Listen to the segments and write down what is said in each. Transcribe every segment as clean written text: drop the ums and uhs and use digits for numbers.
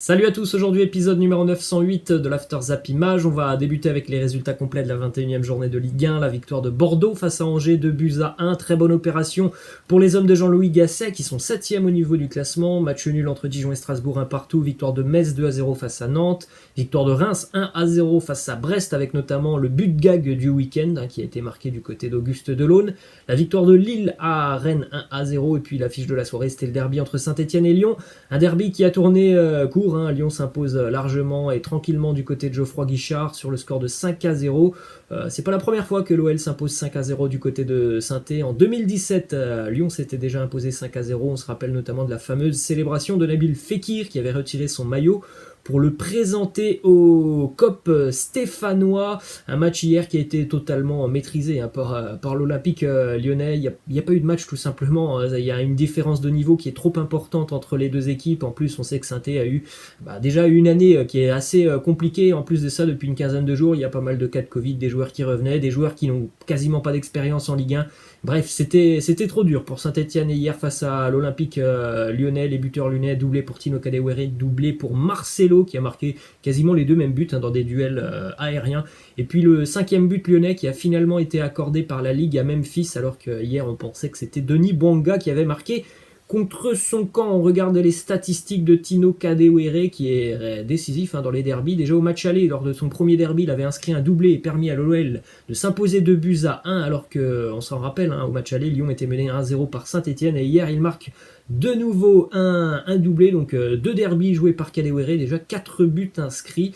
Salut à tous, aujourd'hui épisode numéro 908 de l'After Zap Image. On va débuter avec les résultats complets de la 21e journée de Ligue 1. La victoire de Bordeaux face à Angers, 2-1. Très bonne opération pour les hommes de Jean-Louis Gasset qui sont 7e au niveau du classement. Match nul entre Dijon et Strasbourg, 1 partout. Victoire de Metz, 2-0 face à Nantes. Victoire de Reims, 1-0 face à Brest avec notamment le but gag du week-end qui a été marqué du côté d'Auguste Delaune. La victoire de Lille à Rennes, 1-0. Et puis l'affiche de la soirée, c'était le derby entre Saint-Etienne et Lyon. Un derby qui a tourné court. Lyon s'impose largement et tranquillement du côté de Geoffroy Guichard sur le score de 5-0. C'est pas la première fois que l'OL s'impose 5-0 du côté de Saint-Étienne. En 2017, Lyon s'était déjà imposé 5-0. On se rappelle notamment de la fameuse célébration de Nabil Fekir qui avait retiré son maillot pour le présenter au COP stéphanois. Un match hier qui a été totalement maîtrisé par l'Olympique lyonnais. Il n'y a pas eu de match tout simplement. Il y a une différence de niveau qui est trop importante entre les deux équipes. En plus, on sait que Saint-Étienne a eu déjà une année qui est assez compliquée. En plus de ça, depuis une quinzaine de jours, il y a pas mal de cas de Covid, des joueurs qui revenaient, des joueurs qui n'ont quasiment pas d'expérience en Ligue 1. Bref, c'était trop dur pour Saint-Etienne hier face à l'Olympique lyonnais. Les buteurs lyonnais, doublé pour Tino Kadewere, doublé pour Marcelo qui a marqué quasiment les deux mêmes buts dans des duels aériens. Et puis le 5e but lyonnais qui a finalement été accordé par la Ligue à Memphis, alors que hier on pensait que c'était Denis Bouanga qui avait marqué contre son camp. On regarde les statistiques de Tino Kadewere qui est décisif dans les derbys. Déjà au match aller, lors de son premier derby, il avait inscrit un doublé et permis à l'OL de s'imposer 2-1 alors que, on s'en rappelle, au match aller, Lyon était mené 1-0 par Saint-Etienne et hier il marque de nouveau un doublé, donc deux derbys joués par Kadewere, déjà 4 buts inscrits,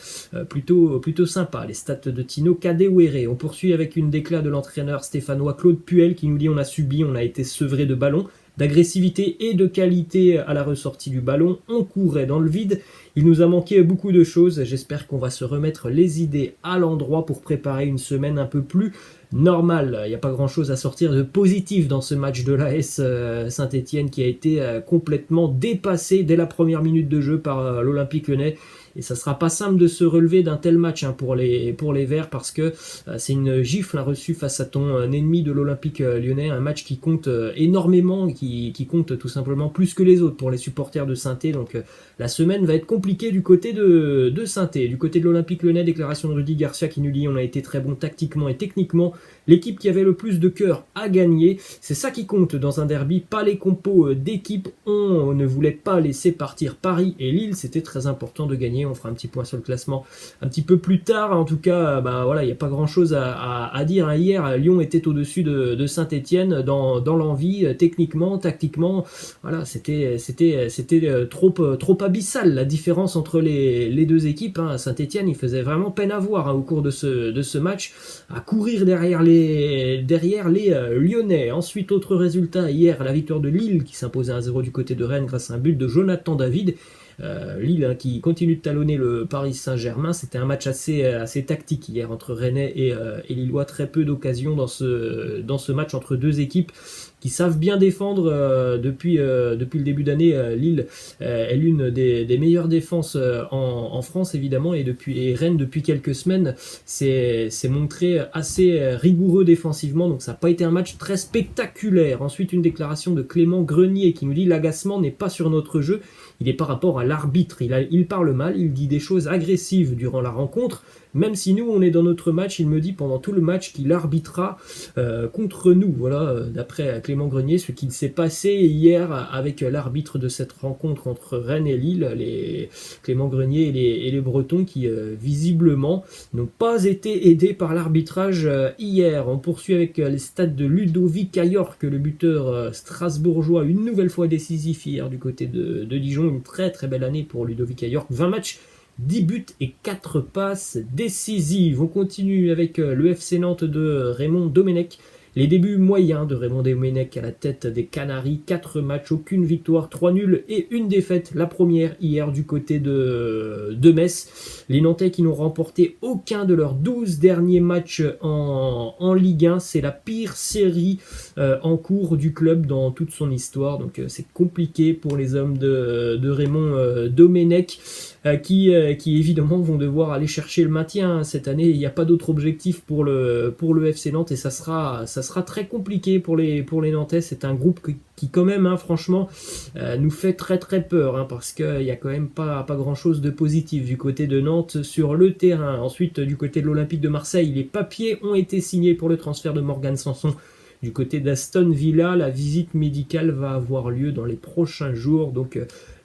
plutôt sympa les stats de Tino Kadewere. On poursuit avec une déclat de l'entraîneur stéphanois Claude Puel qui nous dit: on a été sevré de ballon, d'agressivité et de qualité à la ressortie du ballon, on courait dans le vide, il nous a manqué beaucoup de choses, j'espère qu'on va se remettre les idées à l'endroit pour préparer une semaine un peu plus normale. Il n'y a pas grand chose à sortir de positif dans ce match de l'AS Saint-Etienne qui a été complètement dépassé dès la première minute de jeu par l'Olympique lyonnais. Et ça sera pas simple de se relever d'un tel match pour les Verts parce que c'est une gifle reçue face à ton ennemi de l'Olympique lyonnais. Un match qui compte énormément, qui compte tout simplement plus que les autres pour les supporters de Saint-Étienne. Donc la semaine va être compliquée du côté de Saint-Étienne. Du côté de l'Olympique lyonnais, déclaration de Rudy Garcia qui nous dit: on a été très bon tactiquement et techniquement. L'équipe qui avait le plus de cœur a gagné. C'est ça qui compte dans un derby, pas les compos d'équipe. On ne voulait pas laisser partir Paris et Lille. C'était très important de gagner. On fera un petit point sur le classement un petit peu plus tard. En tout cas, il n'y a pas grand chose à dire. Hier, Lyon était au-dessus de Saint-Etienne dans l'envie, techniquement, tactiquement. Voilà, c'était trop abyssal la différence entre les deux équipes. Saint-Etienne, il faisait vraiment peine à voir au cours de ce match, à courir derrière les Lyonnais. Ensuite, autre résultat hier, la victoire de Lille qui s'imposait 1-0 du côté de Rennes grâce à un but de Jonathan David. Lille qui continue de talonner le Paris Saint-Germain. C'était un match assez tactique hier entre Rennais et Lillois. Très peu d'occasions dans ce match entre deux équipes qui savent bien défendre depuis le début d'année. Lille est l'une des meilleures défenses en France évidemment, et Rennes depuis quelques semaines s'est montré assez rigoureux défensivement, donc ça n'a pas été un match très spectaculaire. Ensuite, une déclaration de Clément Grenier qui nous dit: l'agacement n'est pas sur notre jeu, il est par rapport à l'arbitre. Il parle mal, il dit des choses agressives durant la rencontre. Même si nous, on est dans notre match, il me dit pendant tout le match qu'il arbitrera contre nous. Voilà, d'après Clément Grenier, ce qu'il s'est passé hier avec l'arbitre de cette rencontre entre Rennes et Lille, Clément Grenier et les Bretons qui, visiblement, n'ont pas été aidés par l'arbitrage hier. On poursuit avec les stats de Ludovic Ayork, le buteur strasbourgeois, une nouvelle fois décisif hier du côté de Dijon. Une très très belle année pour Ludovic Ayork, 20 matchs, 10 buts et 4 passes décisives. On continue avec le FC Nantes de Raymond Domenech. Les débuts moyens de Raymond Domenech à la tête des Canaries, 4 matchs, aucune victoire, 3 nuls et une défaite, la première hier du côté de Metz. Les Nantais qui n'ont remporté aucun de leurs 12 derniers matchs en Ligue 1, c'est la pire série en cours du club dans toute son histoire, donc c'est compliqué pour les hommes de Raymond Domenech. qui évidemment vont devoir aller chercher le maintien cette année. Il n'y a pas d'autre objectif pour le FC Nantes et ça sera très compliqué pour les Nantais. C'est un groupe qui quand même, hein, franchement, nous fait très très peur, hein, parce qu'il n'y a quand même pas grand chose de positif du côté de Nantes sur le terrain. Ensuite, du côté de l'Olympique de Marseille, les papiers ont été signés pour le transfert de Morgan Sanson du côté d'Aston Villa. La visite médicale va avoir lieu dans les prochains jours, donc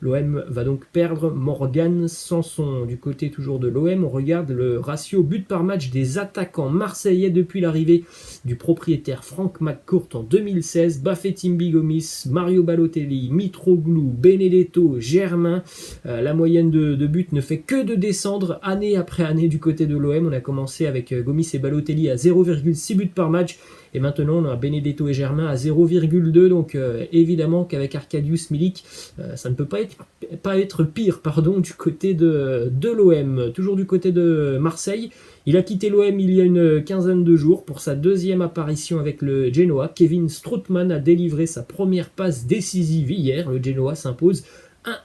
l'OM va donc perdre Morgan Sanson. Du côté toujours de l'OM, on regarde le ratio but par match des attaquants marseillais depuis l'arrivée du propriétaire Franck McCourt en 2016. Bafétimbi Gomis, Mario Balotelli, Mitroglou, Benedetto, Germain. La moyenne de buts ne fait que de descendre année après année du côté de l'OM. On a commencé avec Gomis et Balotelli à 0,6 buts par match. Et maintenant, on a Benedetto et Germain à 0,2. Donc, évidemment qu'avec Arkadiusz Milik, ça ne peut pas être pire du côté de l'OM. Toujours du côté de Marseille, il a quitté l'OM il y a une quinzaine de jours pour sa deuxième apparition avec le Genoa. Kevin Strootman a délivré sa première passe décisive hier. Le Genoa s'impose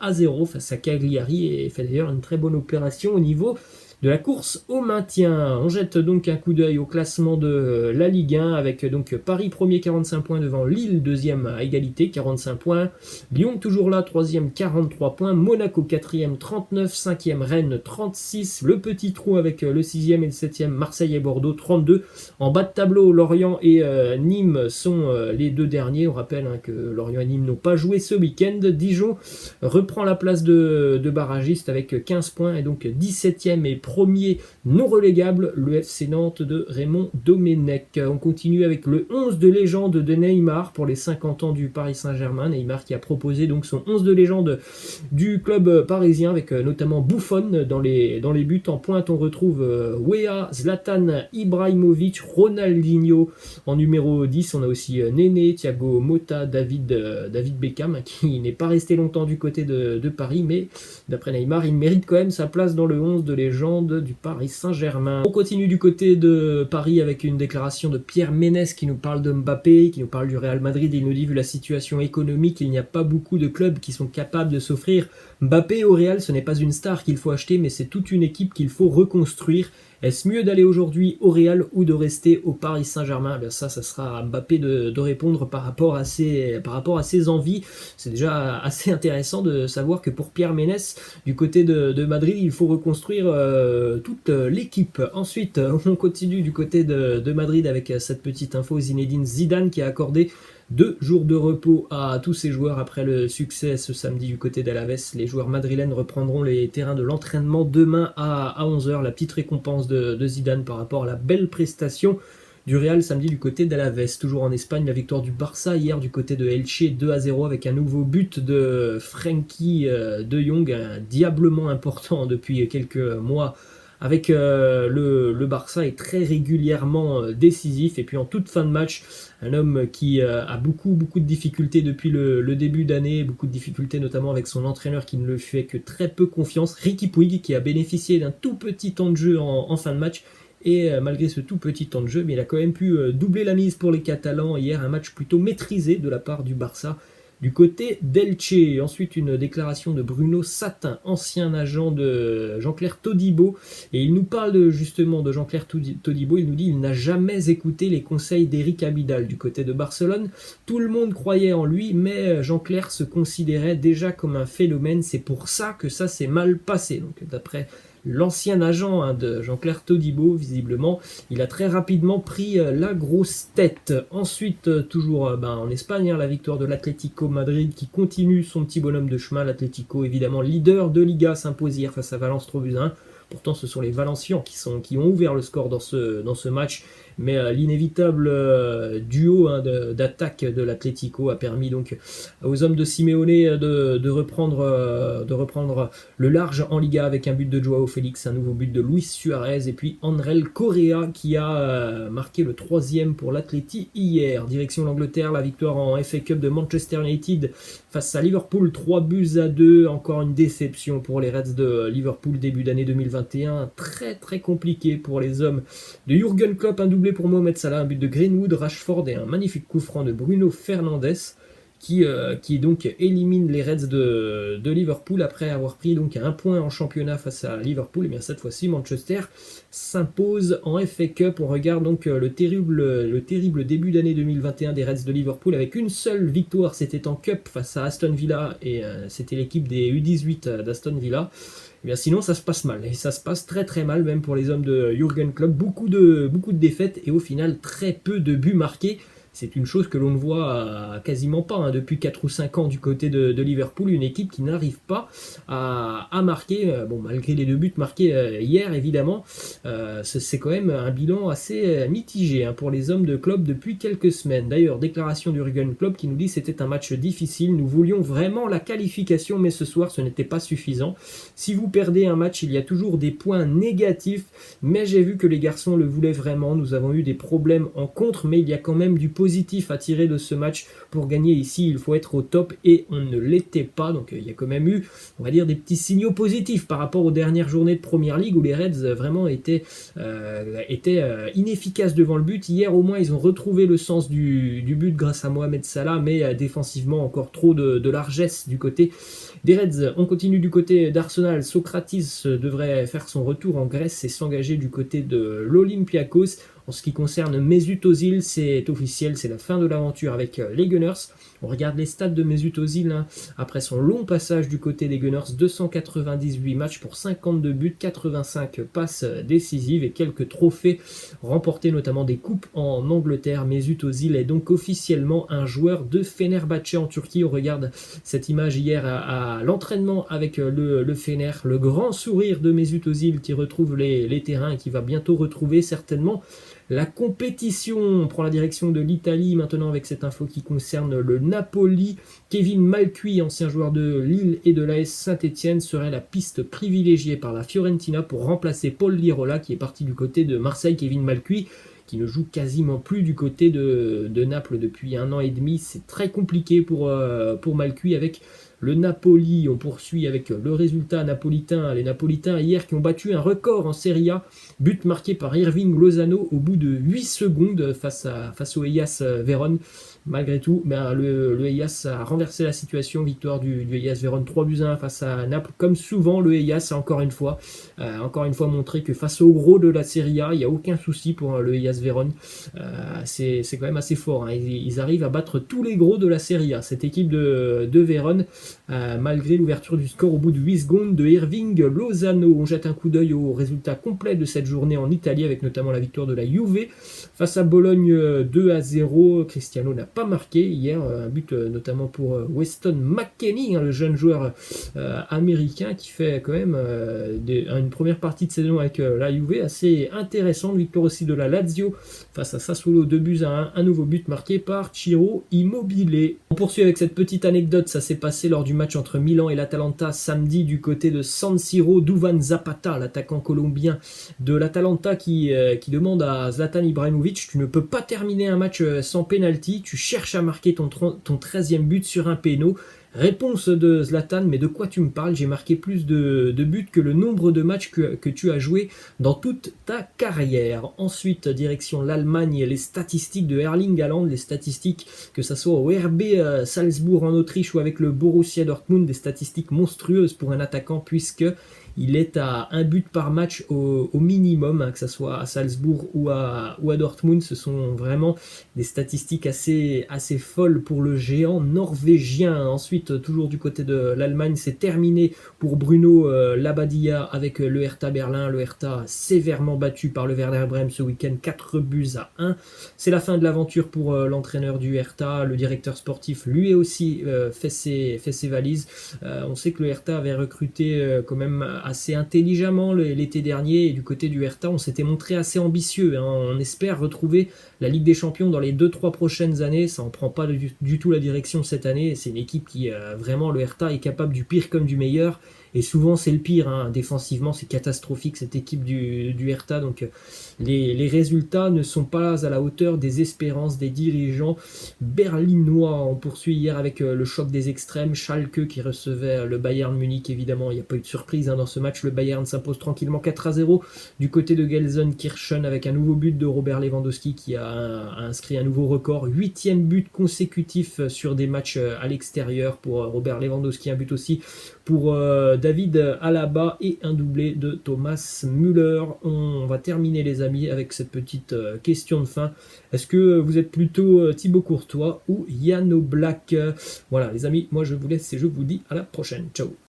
1-0 face à Cagliari et fait d'ailleurs une très bonne opération au niveau de la course au maintien. On jette donc un coup d'œil au classement de la Ligue 1 avec donc Paris premier 45 points devant Lille deuxième à égalité 45 points, Lyon toujours là troisième 43 points, Monaco quatrième 39, cinquième Rennes 36, le petit trou avec le sixième et le septième Marseille et Bordeaux 32. En bas de tableau, Lorient et Nîmes sont les deux derniers. On rappelle, hein, que Lorient et Nîmes n'ont pas joué ce week-end. Dijon reprend la place de barragiste avec 15 points et donc 17e et premier non relégable, le FC Nantes de Raymond Domenech. On continue avec le 11 de légende de Neymar pour les 50 ans du Paris Saint-Germain. Neymar qui a proposé donc son 11 de légende du club parisien avec notamment Buffon dans les buts. En pointe, on retrouve Weah, Zlatan Ibrahimovic, Ronaldinho en numéro 10. On a aussi Néné, Thiago Motta, David Beckham, qui n'est pas resté longtemps du côté de Paris, mais d'après Neymar, il mérite quand même sa place dans le 11 de légende du Paris Saint-Germain. On continue du côté de Paris avec une déclaration de Pierre Ménès qui nous parle de Mbappé, qui nous parle du Real Madrid. Il nous dit, vu la situation économique, il n'y a pas beaucoup de clubs qui sont capables de s'offrir Mbappé au Real. Ce n'est pas une star qu'il faut acheter, mais c'est toute une équipe qu'il faut reconstruire. Est-ce mieux d'aller aujourd'hui au Real ou de rester au Paris Saint-Germain? Ça sera à Mbappé de répondre par rapport à ses envies. C'est déjà assez intéressant de savoir que pour Pierre Ménès, du côté de Madrid, il faut reconstruire toute l'équipe. Ensuite, on continue du côté de Madrid avec cette petite info. Zinedine Zidane qui a accordé 2 jours de repos à tous ses joueurs après le succès ce samedi du côté d'Alaves. Les joueurs madrilènes reprendront les terrains de l'entraînement demain à 11h. La petite récompense de Zidane par rapport à la belle prestation du Real samedi du côté d'Alaves. Toujours en Espagne, la victoire du Barça hier du côté de Elche 2-0 avec un nouveau but de Frenkie de Jong, diablement important depuis quelques mois avec le Barça est très régulièrement décisif. Et puis en toute fin de match, un homme qui a beaucoup de difficultés depuis le début d'année, beaucoup de difficultés notamment avec son entraîneur qui ne le fait que très peu confiance, Riqui Puig, qui a bénéficié d'un tout petit temps de jeu en fin de match. Et malgré ce tout petit temps de jeu, mais il a quand même pu doubler la mise pour les Catalans hier, un match plutôt maîtrisé de la part du Barça du côté d'Elche. Ensuite, une déclaration de Bruno Satin, ancien agent de Jean-Claire Todibo. Et il nous parle justement de Jean-Claire Todibo. Il nous dit qu'il n'a jamais écouté les conseils d'Eric Abidal du côté de Barcelone. Tout le monde croyait en lui, mais Jean-Claire se considérait déjà comme un phénomène. C'est pour ça que ça s'est mal passé. Donc, d'après l'ancien agent de Jean-Claire Todibo, visiblement, il a très rapidement pris la grosse tête. Ensuite, toujours en Espagne, la victoire de l'Atlético Madrid qui continue son petit bonhomme de chemin. L'Atlético, évidemment, leader de Liga, s'impose hier face à Valence 3-1. Pourtant, ce sont les Valencians qui ont ouvert le score dans ce match. Mais l'inévitable duo d'attaque de l'Atlético a permis donc aux hommes de Simeone de reprendre le large en Liga avec un but de Joao Félix, un nouveau but de Luis Suarez et puis Andrel Correa qui a marqué le 3e pour l'Atleti hier. Direction l'Angleterre, la victoire en FA Cup de Manchester United face à Liverpool, 3-2. Encore une déception pour les Reds de Liverpool début d'année 2021. Très très compliqué pour les hommes de Jürgen Klopp, un doublé pour Mohamed Salah, un but de Greenwood, Rashford et un magnifique coup franc de Bruno Fernandes qui donc élimine les Reds de Liverpool après avoir pris donc un point en championnat face à Liverpool. Et bien cette fois-ci, Manchester s'impose en FA Cup. On regarde donc le terrible début d'année 2021 des Reds de Liverpool avec une seule victoire, c'était en Cup face à Aston Villa et c'était l'équipe des U18 d'Aston Villa. Et bien sinon ça se passe mal, et ça se passe très très mal même pour les hommes de Jürgen Klopp, beaucoup de défaites et au final très peu de buts marqués. C'est une chose que l'on ne voit quasiment pas depuis 4 ou 5 ans du côté de Liverpool, une équipe qui n'arrive pas à marquer, bon, malgré les 2 buts marqués hier évidemment, c'est quand même un bilan assez mitigé pour les hommes de Klopp depuis quelques semaines. D'ailleurs, déclaration du Jürgen Klopp qui nous dit c'était un match difficile, nous voulions vraiment la qualification mais ce soir ce n'était pas suffisant. Si vous perdez un match, il y a toujours des points négatifs, mais j'ai vu que les garçons le voulaient vraiment, nous avons eu des problèmes en contre, mais il y a quand même du positif à tirer de ce match. Pour gagner ici, il faut être au top et on ne l'était pas. Donc il y a quand même eu, on va dire, des petits signaux positifs par rapport aux dernières journées de Première Ligue où les Reds vraiment étaient inefficaces devant le but. Hier au moins ils ont retrouvé le sens du but grâce à Mohamed Salah, mais défensivement encore trop de largesse du côté des Reds. On continue du côté d'Arsenal. Socrates devrait faire son retour en Grèce et s'engager du côté de l'Olympiakos. En ce qui concerne Mesut Özil, c'est officiel, c'est la fin de l'aventure avec les Gunners. On regarde les stats de Mesut Özil après son long passage du côté des Gunners, 298 matchs pour 52 buts, 85 passes décisives et quelques trophées remportés, notamment des coupes en Angleterre. Mesut Özil est donc officiellement un joueur de Fenerbahçe en Turquie. On regarde cette image hier à l'entraînement avec le Fener, le grand sourire de Mesut Özil qui retrouve les terrains et qui va bientôt retrouver certainement la compétition. On prend la direction de l'Italie maintenant avec cette info qui concerne le Napoli. Kevin Malcuit, ancien joueur de Lille et de l'AS Saint-Etienne, serait la piste privilégiée par la Fiorentina pour remplacer Paul Lirola qui est parti du côté de Marseille. Kevin Malcuit qui ne joue quasiment plus du côté de Naples depuis 1 an et demi. C'est très compliqué pour Malcuit avec le Napoli. On poursuit avec le résultat napolitain. Les Napolitains hier qui ont battu un record en Serie A. But marqué par Irving Lozano au bout de 8 secondes face au Hellas Vérone. Malgré tout, le Hellas a renversé la situation. Victoire du Hellas Vérone 3-1 face à Naples. Comme souvent, le Hellas a encore une fois montré que face au gros de la Serie A, il n'y a aucun souci pour le Hellas Vérone. C'est quand même assez fort. Ils arrivent à battre tous les gros de la Serie A. Cette équipe de Vérone, malgré l'ouverture du score au bout de 8 secondes de Irving Lozano. On jette un coup d'œil au résultat complet de cette journée en Italie avec notamment la victoire de la Juve face à Bologne 2-0. Cristiano n'a pas marqué hier, un but notamment pour Weston McKennie, le jeune joueur américain qui fait quand même une première partie de saison avec la Juve assez intéressante. Victoire aussi de la Lazio face à Sassuolo, 2-1, un nouveau but marqué par Ciro Immobile. On poursuit avec cette petite anecdote, ça s'est passé lors du match entre Milan et l'Atalanta samedi du côté de San Siro. Duvan Zapata, l'attaquant colombien de l'Atalanta qui demande à Zlatan Ibrahimovic: tu ne peux pas terminer un match sans penalty, tu cherches à marquer ton 13e but sur un péno. Réponse de Zlatan: mais de quoi tu me parles? J'ai marqué plus de buts que le nombre de matchs que tu as joué dans toute ta carrière. Ensuite, direction l'Allemagne, les statistiques de Erling Haaland, les statistiques que ça soit au RB Salzbourg en Autriche ou avec le Borussia Dortmund, des statistiques monstrueuses pour un attaquant puisque il est à un but par match au minimum, que ce soit à Salzbourg ou à Dortmund. Ce sont vraiment des statistiques assez folles pour le géant norvégien. Ensuite, toujours du côté de l'Allemagne, c'est terminé pour Bruno Labbadia avec le Hertha Berlin. Le Hertha sévèrement battu par le Werder Bremen ce week-end, 4-1. C'est la fin de l'aventure pour l'entraîneur du Hertha. Le directeur sportif lui aussi fait ses valises. On sait que le Hertha avait recruté quand même assez intelligemment l'été dernier, et du côté du Hertha on s'était montré assez ambitieux, on espère retrouver la Ligue des Champions dans les 2-3 prochaines années. Ça en prend pas du tout la direction cette année, c'est une équipe qui vraiment, le Hertha est capable du pire comme du meilleur, et souvent c'est le pire, hein. Défensivement c'est catastrophique cette équipe du Hertha, donc les résultats ne sont pas à la hauteur des espérances des dirigeants berlinois. On poursuit hier avec le choc des extrêmes, Schalke qui recevait le Bayern Munich, évidemment il n'y a pas eu de surprise dans ce match, le Bayern s'impose tranquillement 4-0 du côté de Gelsenkirchen avec un nouveau but de Robert Lewandowski qui a inscrit un nouveau record, 8e but consécutif sur des matchs à l'extérieur pour Robert Lewandowski, un but aussi pour David Alaba et un doublé de Thomas Müller. On va terminer les amis avec cette petite question de fin. Est-ce que vous êtes plutôt Thibaut Courtois ou Jan Oblak? Voilà les amis, moi je vous laisse et je vous dis à la prochaine. Ciao.